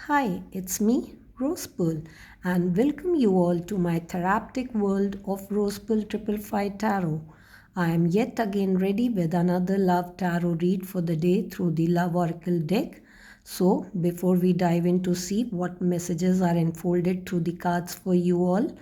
Hi, it's me, Rosepul, and welcome you all to my theraptic world of Rosepul 555 Tarot. I am yet again ready with another love tarot read for the day through the Love Oracle deck. So, before we dive in to see what messages are unfolded through the cards for you all,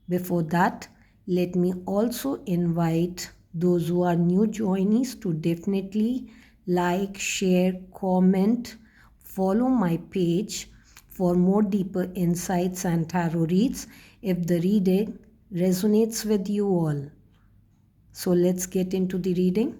before that, let me also invite those who are new joinees to definitely like, share, comment, follow my page for more deeper insights and tarot reads if the reading resonates with you all. So let's get into the reading.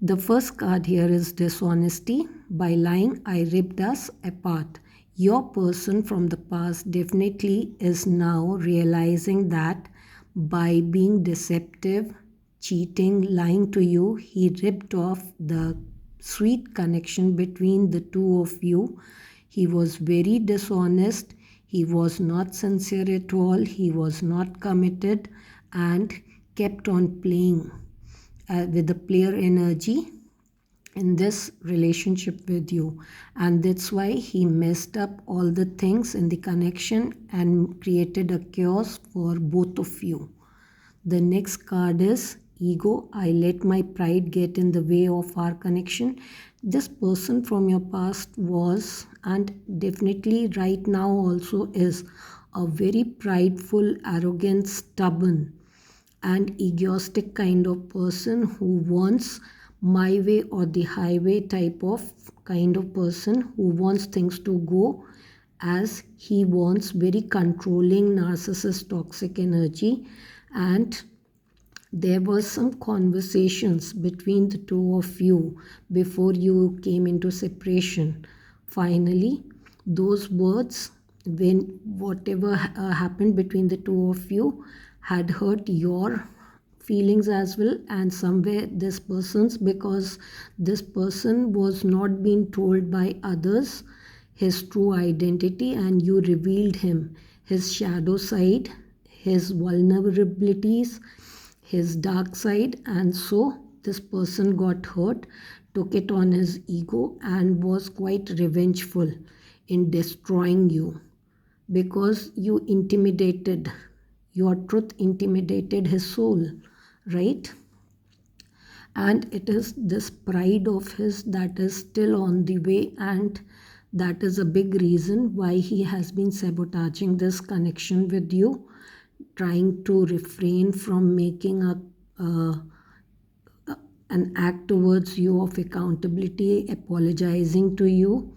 The first card here is dishonesty. By lying, I ripped us apart. Your person from the past definitely is now realizing that by being deceptive, cheating, lying to you, he ripped off the sweet connection between the two of you. He was very dishonest. He was not sincere at all. He was not committed and kept on playing with the player energy in this relationship with you, and that's why he messed up all the things in the connection and created a chaos for both of you. The next card is ego. I let my pride get in the way of our connection. This person from your past was, and definitely right now also is, a very prideful, arrogant, stubborn and egoistic kind of person who wants my way or the highway type of kind of person who wants things to go as he wants, very controlling, narcissist, toxic energy. And there were some conversations between the two of you before you came into separation. Finally, those words, when whatever happened between the two of you, had hurt your feelings as well, and somewhere this person's, because this person was not being told by others his true identity, and you revealed him his shadow side, his vulnerabilities, his dark side, and so this person got hurt, took it on his ego, and was quite revengeful in destroying you because you intimidated, your truth intimidated his soul, right? And it is this pride of his that is still on the way, and that is a big reason why he has been sabotaging this connection with you, trying to refrain from making an act towards you of accountability, apologizing to you,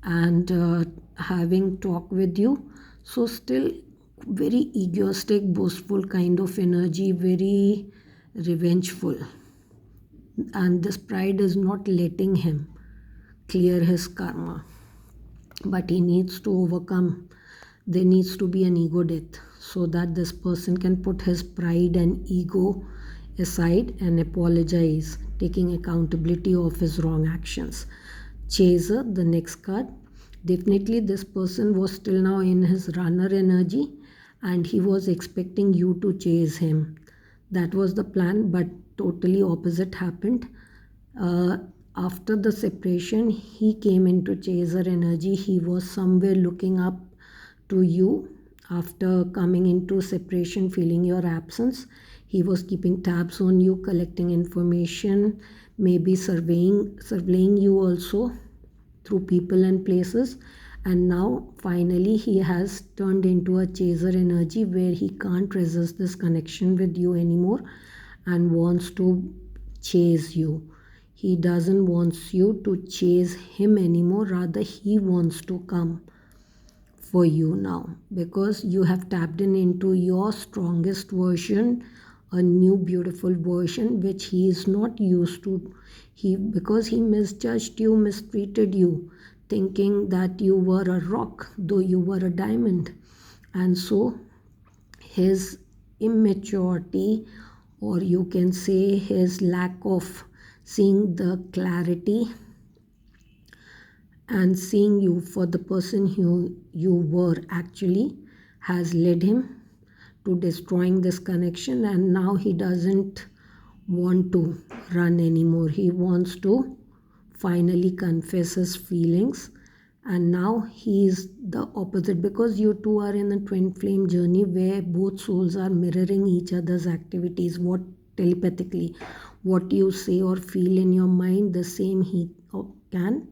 and having talk with you. So still very egoistic, boastful kind of energy, very revengeful, and this pride is not letting him clear his karma, but he needs to overcome. There needs to be an ego death so that this person can put his pride and ego aside and apologize, taking accountability of his wrong actions. Chaser, the next card. Definitely this person was still now in his runner energy, and he was expecting you to chase him. That was the plan, but totally opposite happened. After the separation, he came into chaser energy. He was somewhere looking up to you after coming into separation, feeling your absence. He was keeping tabs on you, collecting information, maybe surveying you also through people and places. And now finally he has turned into a chaser energy where he can't resist this connection with you anymore and wants to chase you. He doesn't want you to chase him anymore, rather he wants to come for you now, because you have tapped into your strongest version, a new beautiful version which he is not used to. Because he misjudged you, mistreated you, thinking that you were a rock though you were a diamond. And so his immaturity, or you can say his lack of seeing the clarity and seeing you for the person who you were actually, has led him to destroying this connection. And now he doesn't want to run anymore. He wants to finally confess his feelings And now he is the opposite, because you two are in a twin flame journey where both souls are mirroring each other's activities. What telepathically, what you say or feel in your mind, the same he can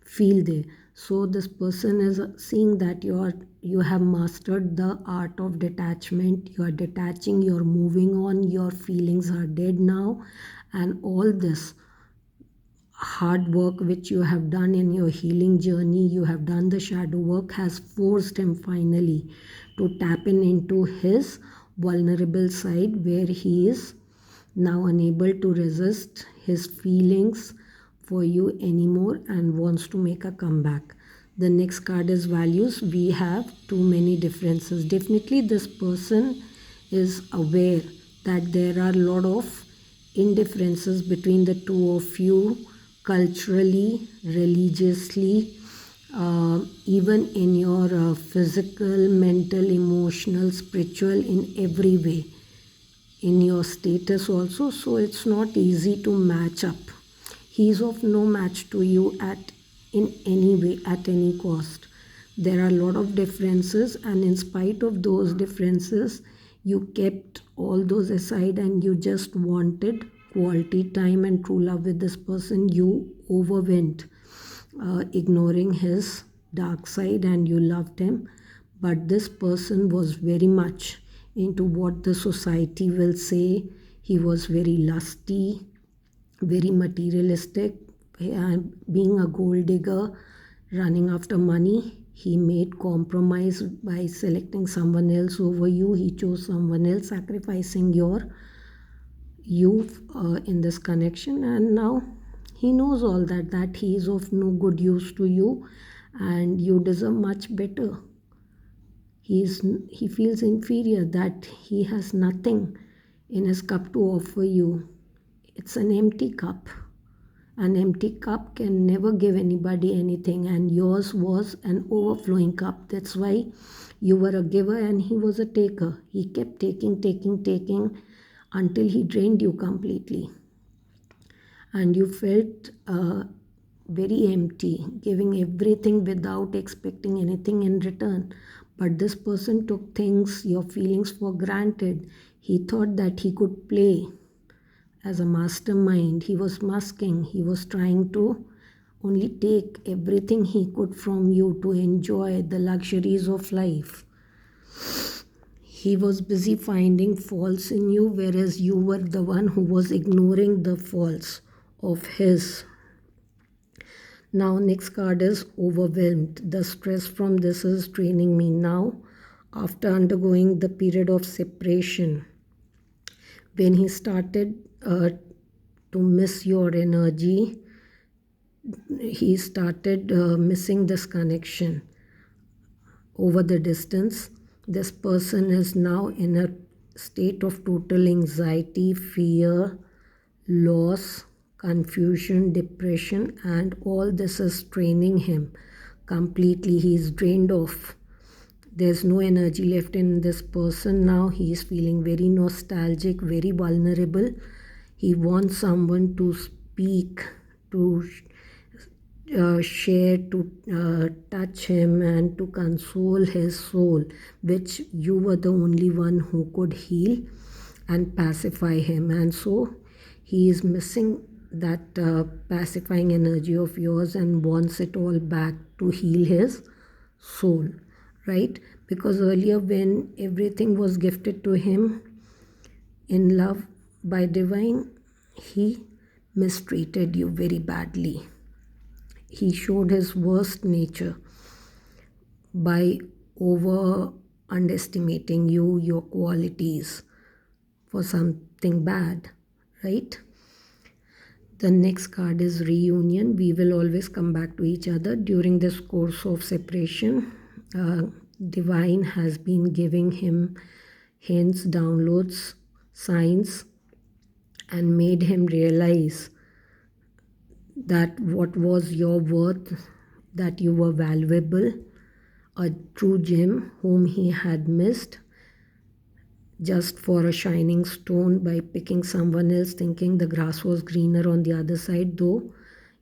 feel there. So this person is seeing that you have mastered the art of detachment. You are detaching, you're moving on, your feelings are dead now, and all this hard work which you have done in your healing journey, you have done the shadow work, has forced him finally to tap into his vulnerable side, where he is now unable to resist his feelings for you anymore and wants to make a comeback. The next card is values. We have too many differences. Definitely this person is aware that there are a lot of indifferences between the two of you, culturally, religiously, even in your physical, mental, emotional, spiritual, in every way, in your status also. So it's not easy to match up. He is of no match to you at in any way, at any cost. There are a lot of differences, and in spite of those differences, you kept all those aside and you just wanted quality time and true love with this person. You overwent ignoring his dark side and you loved him. But this person was very much into what the society will say. He was very lusty, very materialistic, and being a gold digger, running after money. He made compromise by selecting someone else over you. He chose someone else, sacrificing your youth in this connection, and now he knows all that he is of no good use to you and you deserve much better. He feels inferior, that he has nothing in his cup to offer you. It's an empty cup. An empty cup can never give anybody anything, and yours was an overflowing cup. That's why you were a giver and he was a taker. He kept taking until he drained you completely. And you felt very empty, giving everything without expecting anything in return. But this person took things, your feelings, for granted. He thought that he could play as a mastermind. He was masking. He was trying to only take everything he could from you to enjoy the luxuries of life. He was busy finding faults in you, whereas you were the one who was ignoring the faults of his. Now, next card is overwhelmed. The stress from this is draining me now. After undergoing the period of separation, when he started to miss your energy, he started missing this connection over the distance. This person is now in a state of total anxiety, fear, loss, confusion, depression, and all this is draining him completely. He is drained off. There's no energy left in this person now. He is feeling very nostalgic, very vulnerable. He wants someone to speak, to share, to touch him and to console his soul, which you were the only one who could heal and pacify him. And so he is missing that pacifying energy of yours and wants it all back to heal his soul, right? Because earlier, when everything was gifted to him in love by divine, he mistreated you very badly. He showed his worst nature by over underestimating you, your qualities, for something bad, right? The next card is reunion. We will always come back to each other during this course of separation. Divine has been giving him hints, downloads, signs, and made him realize that what was your worth, that you were valuable, a true gem whom he had missed just for a shining stone by picking someone else, thinking the grass was greener on the other side. Though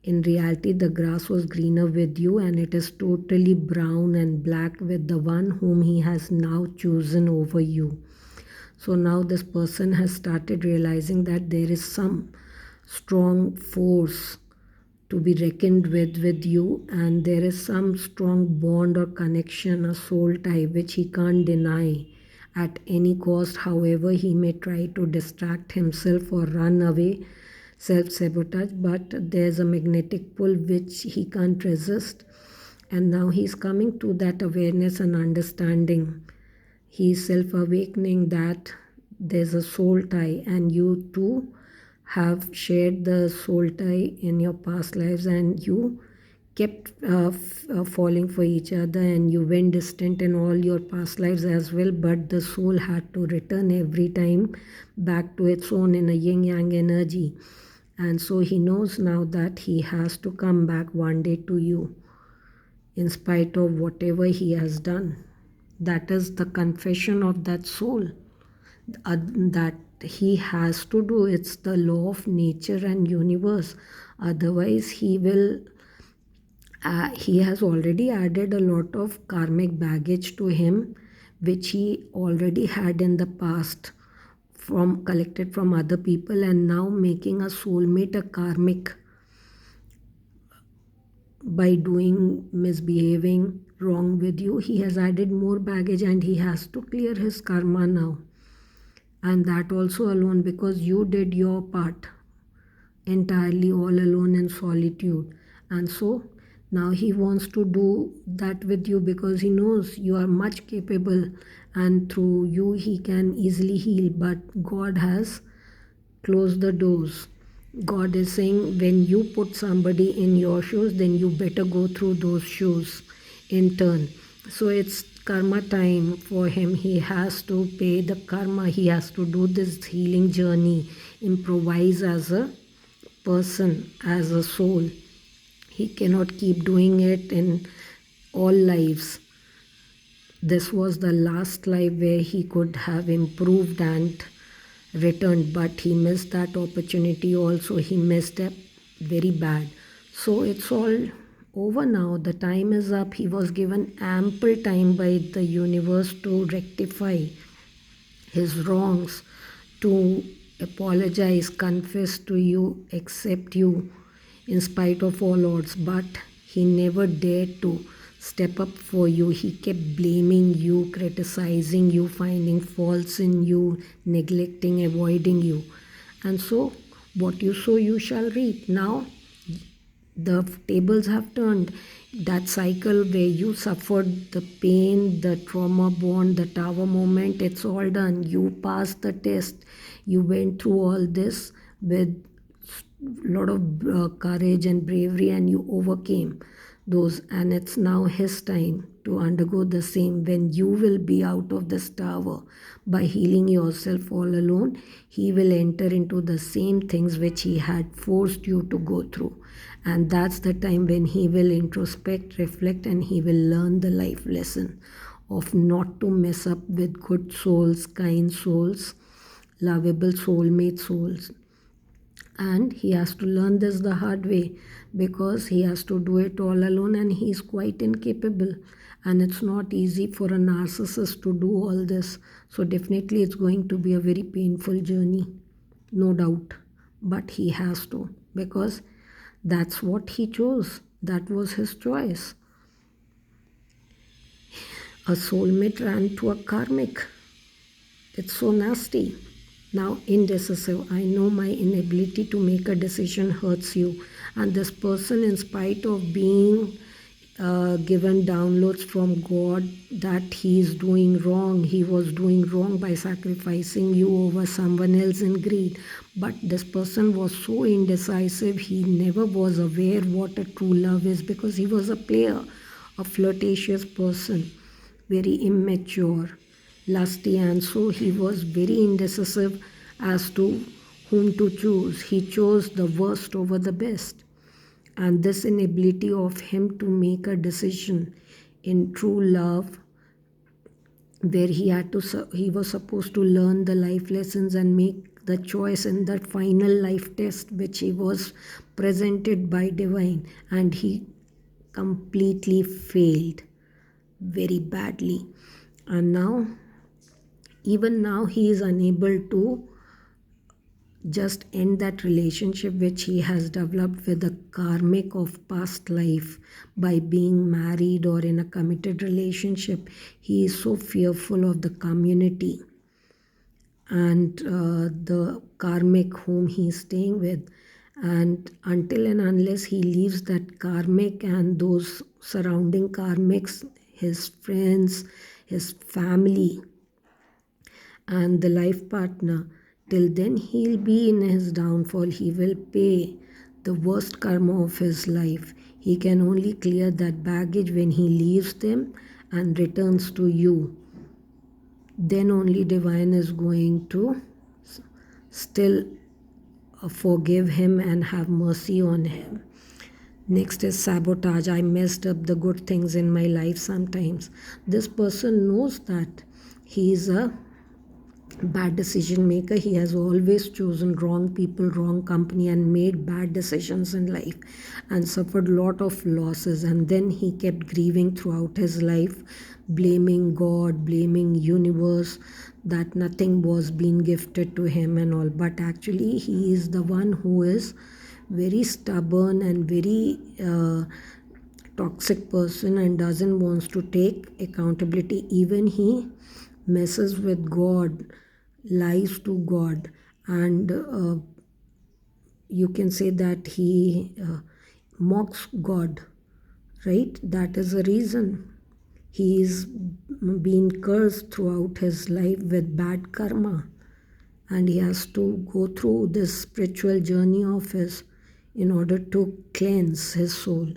In reality, the grass was greener with you, and it is totally brown and black with the one whom he has now chosen over you. So now this person has started realizing that there is some strong force to be reckoned with you, and there is some strong bond or connection, a soul tie, which he can't deny at any cost. However, he may try to distract himself or run away, self-sabotage, but there's a magnetic pull which he can't resist. And now he's coming to that awareness and understanding. He's self-awakening that there's a soul tie, and you too have shared the soul tie in your past lives, and you kept falling for each other, and you went distant in all your past lives as well, but the soul had to return every time back to its own in a yin yang energy. And so he knows now that he has to come back one day to you in spite of whatever he has done. That is the confession of that soul, that he has to do. It's the law of nature and universe. Otherwise he has already added a lot of karmic baggage to him, which he already had in the past, from collected from other people, and now making a soulmate a karmic by doing, misbehaving wrong with you. He has added more baggage, and he has to clear his karma now. And that also alone, because you did your part entirely all alone in solitude. And so now he wants to do that with you, because he knows you are much capable, and through you he can easily heal. But God has closed the doors. God is saying, when you put somebody in your shoes, then you better go through those shoes in turn. So it's karma time for him. He has to pay the karma. He has to do this healing journey, improvise as a person, as a soul. He cannot keep doing it in all lives. This was the last life where he could have improved and returned, but he missed that opportunity also. He missed it very bad. So it's all over now. The time is up. He was given ample time by the universe to rectify his wrongs, to apologize, confess to you, accept you in spite of all odds. But he never dared to step up for you. He kept blaming you, criticizing you, finding faults in you, neglecting, avoiding you. And so what you sow, you shall reap. Now the tables have turned. That cycle where you suffered the pain, the trauma bond, the tower moment, it's all done. You passed the test. You went through all this with a lot of courage and bravery, and you overcame those. And it's now his time to undergo the same. When you will be out of this tower by healing yourself all alone, he will enter into the same things which he had forced you to go through. And that's the time when he will introspect, reflect, and he will learn the life lesson of not to mess up with good souls, kind souls, lovable soulmate souls. And he has to learn this the hard way, because he has to do it all alone, and he is quite incapable. And it's not easy for a narcissist to do all this. So definitely it's going to be a very painful journey, no doubt. But he has to, because that's what he chose. That was his choice. A soulmate ran to a karmic. It's so nasty. Now, indecisive. I know my inability to make a decision hurts you. And this person, in spite of being given downloads from God that he is doing wrong, he was doing wrong by sacrificing you over someone else in greed. But this person was so indecisive, he never was aware what a true love is, because he was a player, a flirtatious person, very immature, lusty, and so he was very indecisive as to whom to choose. He chose the worst over the best. And this inability of him to make a decision in true love, where he was supposed to learn the life lessons and make the choice in that final life test which he was presented by divine, and he completely failed very badly. And now, even now, he is unable to just end that relationship which he has developed with the karmic of past life by being married or in a committed relationship. He is so fearful of the community and the karmic whom he is staying with, and until and unless he leaves that karmic and those surrounding karmics, his friends, his family, and the life partner, till then he'll be in his downfall. He will pay the worst karma of his life. He can only clear that baggage when he leaves them and returns to you. Then only divine is going to still forgive him and have mercy on him. Next is sabotage. I messed up the good things in my life sometimes. This person knows that he is a bad decision maker. He has always chosen wrong people, wrong company, and made bad decisions in life and suffered a lot of losses. And then he kept grieving throughout his life, blaming God, blaming universe, that nothing was being gifted to him and all. But actually he is the one who is very stubborn and very toxic person and doesn't want to take accountability. Even he messes with God, lies to God, and you can say that he mocks God, right? That is the reason he is being cursed throughout his life with bad karma, and he has to go through this spiritual journey of his in order to cleanse his soul.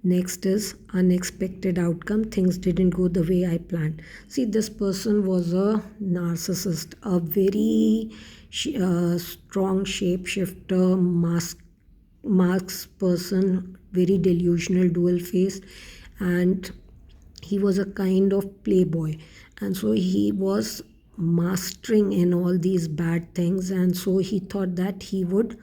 Next is unexpected outcome. Things didn't go the way I planned. See, this person was a narcissist, a very strong shapeshifter, masks person, very delusional, dual-faced, and he was a kind of playboy. And so he was mastering in all these bad things, and so he thought that he would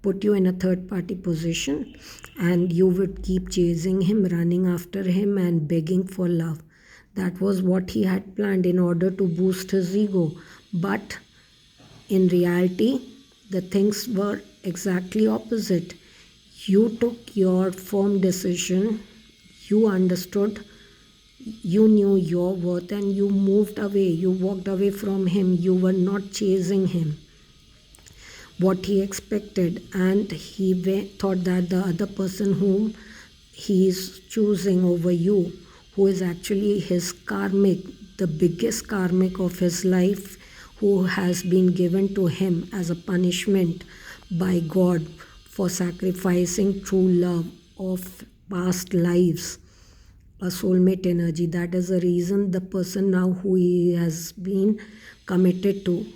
put you in a third party position and you would keep chasing him, running after him, and begging for love. That was what he had planned in order to boost his ego. But in reality, the things were exactly opposite. You took your firm decision, you understood, you knew your worth, and you moved away. You walked away from him. You were not chasing him what he expected, and he thought that the other person whom he is choosing over you, who is actually his karmic, the biggest karmic of his life, who has been given to him as a punishment by God for sacrificing true love of past lives, a soulmate energy. That is the reason the person now who he has been committed to,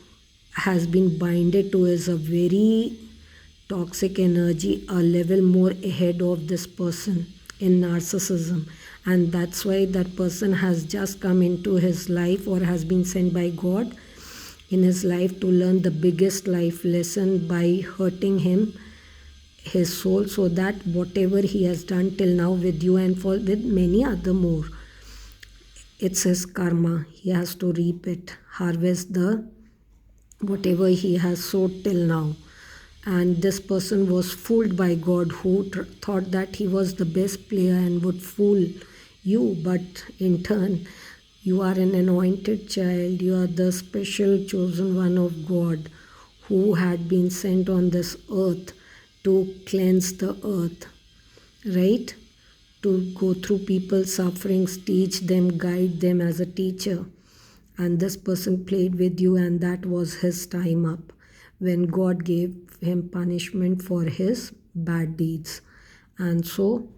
has been binded to, is a very toxic energy, a level more ahead of this person in narcissism. And that's why that person has just come into his life or has been sent by God in his life to learn the biggest life lesson by hurting him, his soul, so that whatever he has done till now with you and for with many other more, it's his karma. He has to reap it, harvest the whatever he has sowed till now. And this person was fooled by God, who thought that he was the best player and would fool you. But in turn, you are an anointed child. You are the special chosen one of God, who had been sent on this earth to cleanse the earth, right? To go through people's sufferings, teach them, guide them as a teacher. And this person played with you, and that was his time up when God gave him punishment for his bad deeds. And so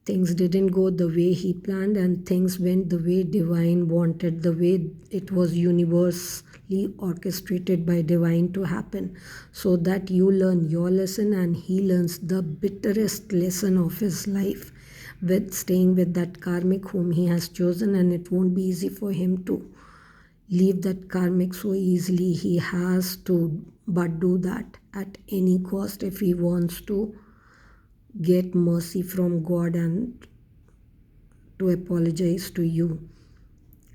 things didn't go the way he planned, and things went the way divine wanted, the way it was universally orchestrated by divine to happen, so that you learn your lesson and he learns the bitterest lesson of his life with staying with that karmic whom he has chosen. And it won't be easy for him to leave that karmic so easily. He has to but do that at any cost if he wants to get mercy from God and to apologize to you,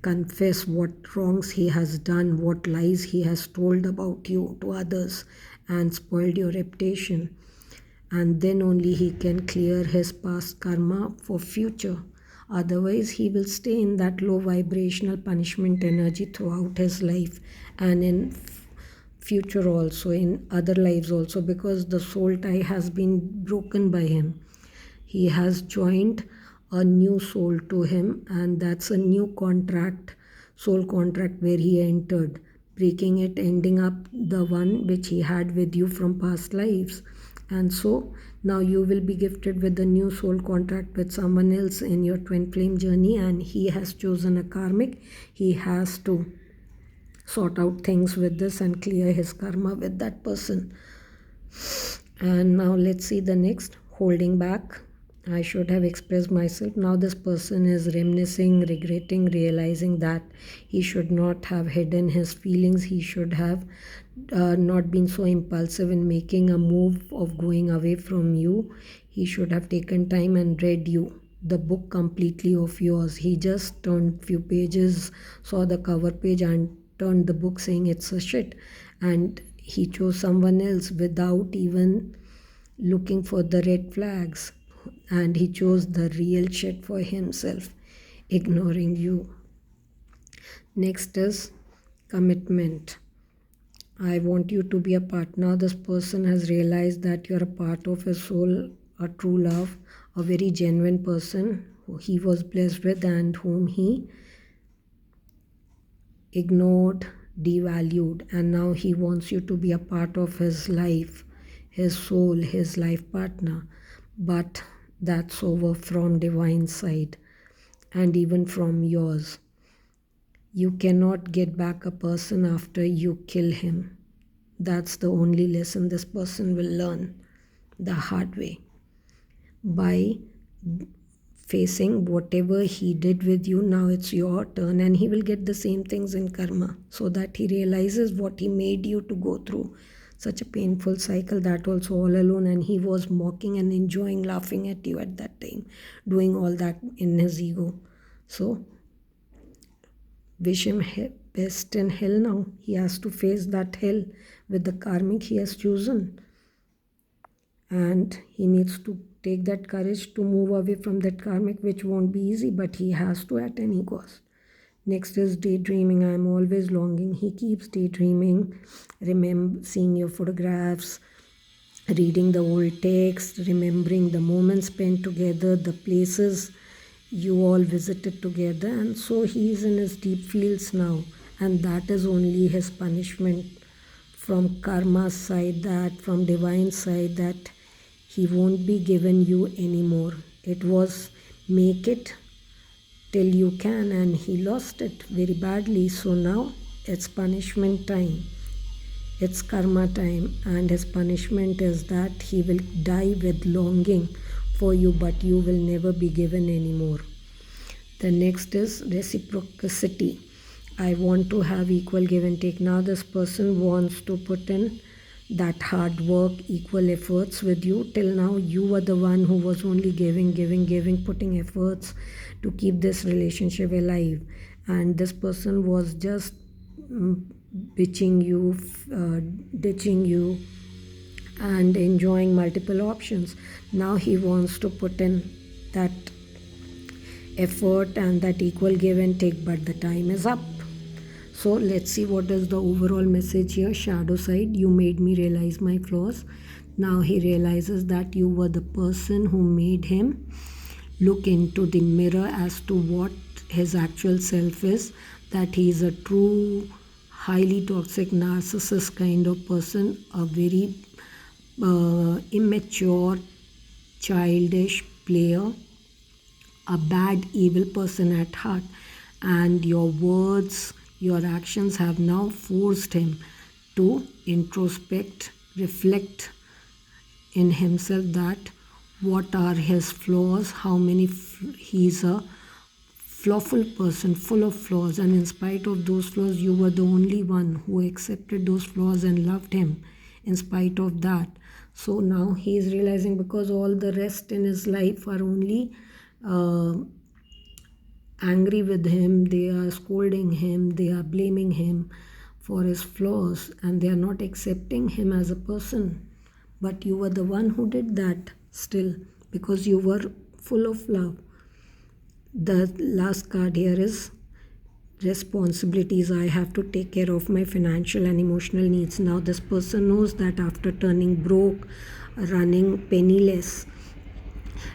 confess what wrongs he has done, what lies he has told about you to others and spoiled your reputation. And then only he can clear his past karma for future. Otherwise, he will stay in that low vibrational punishment energy throughout his life and in future also, in other lives also, because the soul tie has been broken by him. He has joined a new soul to him, and that's a new contract, soul contract, where he entered, breaking it, ending up the one which he had with you from past lives. And so now you will be gifted with a new soul contract with someone else in your twin flame journey, and he has chosen a karmic. He has to sort out things with this and clear his karma with that person. And now let's see the next. Holding back. I should have expressed myself. Now this person is reminiscing, regretting, realizing that he should not have hidden his feelings. He should have not been so impulsive in making a move of going away from you. He should have taken time and read you the book completely of yours. He just turned few pages, saw the cover page and turned the book saying it's a shit, and he chose someone else without even looking for the red flags, and he chose the real shit for himself, ignoring you. Next is commitment. I want you to be a partner. This person has realized that you're a part of his soul, a true love, a very genuine person who he was blessed with and whom he ignored, devalued, and now he wants you to be a part of his life, his soul, his life partner. But that's over from divine side and even from yours. You cannot get back a person after you kill him. That's the only lesson this person will learn the hard way, by facing whatever he did with you. Now it's your turn, and he will get the same things in karma, so that he realizes what he made you to go through such a painful cycle, that also all alone, and he was mocking and enjoying laughing at you at that time, doing all that in his ego. So wish him best in hell. Now he has to face that hell with the karmic he has chosen, and he needs to take that courage to move away from that karmic, which won't be easy, but he has to at any cost. Next is daydreaming. I'm always longing. He keeps daydreaming, seeing your photographs, reading the old text, remembering the moments spent together, the places you all visited together, and so he is in his deep fields now, and that is only his punishment from karma's side, that from divine side, that he won't be given you anymore. It was make it till you can, and he lost it very badly. So now it's punishment time. It's karma time, and his punishment is that he will die with longing for you, but you will never be given anymore. The next is reciprocity. I want to have equal give and take. Now this person wants to put in that hard work, equal efforts with you. Till now you were the one who was only giving, putting efforts to keep this relationship alive, and this person was just bitching you, ditching you, and enjoying multiple options. Now he wants to put in that effort and that equal give and take, but the time is up. So let's see what is the overall message here. Shadow side, you made me realize my flaws. Now he realizes that you were the person who made him look into the mirror as to what his actual self is, that he is a true highly toxic narcissist kind of person, a very immature, childish player, a bad, evil person at heart. And your words, your actions have now forced him to introspect, reflect in himself that what are his flaws, how many he's a flawful person, full of flaws, and in spite of those flaws, you were the only one who accepted those flaws and loved him in spite of that. So now he is realizing, because all the rest in his life are only uh, angry with him, they are scolding him, they are blaming him for his flaws, and they are not accepting him as a person. But you were the one who did that still, because you were full of love. The last card here is responsibilities. I have to take care of my financial and emotional needs. Now this person knows that after turning broke, running penniless,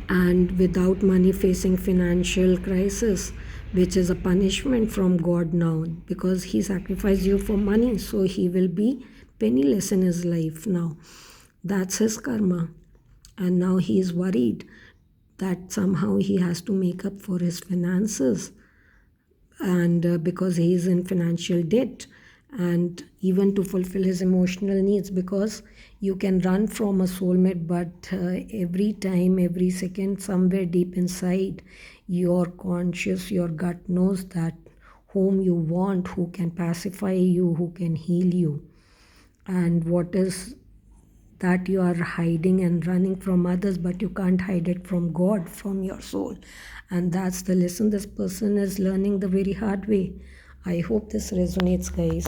and without money, facing financial crisis, which is a punishment from God now, because he sacrificed you for money, so he will be penniless in his life now. That's his karma. And now he is worried that somehow he has to make up for his finances, and because he is in financial debt, and even to fulfill his emotional needs, because you can run from a soulmate, but every time, every second, somewhere deep inside, your conscious, your gut knows that whom you want, who can pacify you, who can heal you, and what is that you are hiding and running from others, but you can't hide it from God, from your soul. And that's the lesson this person is learning the very hard way. I hope this resonates, guys.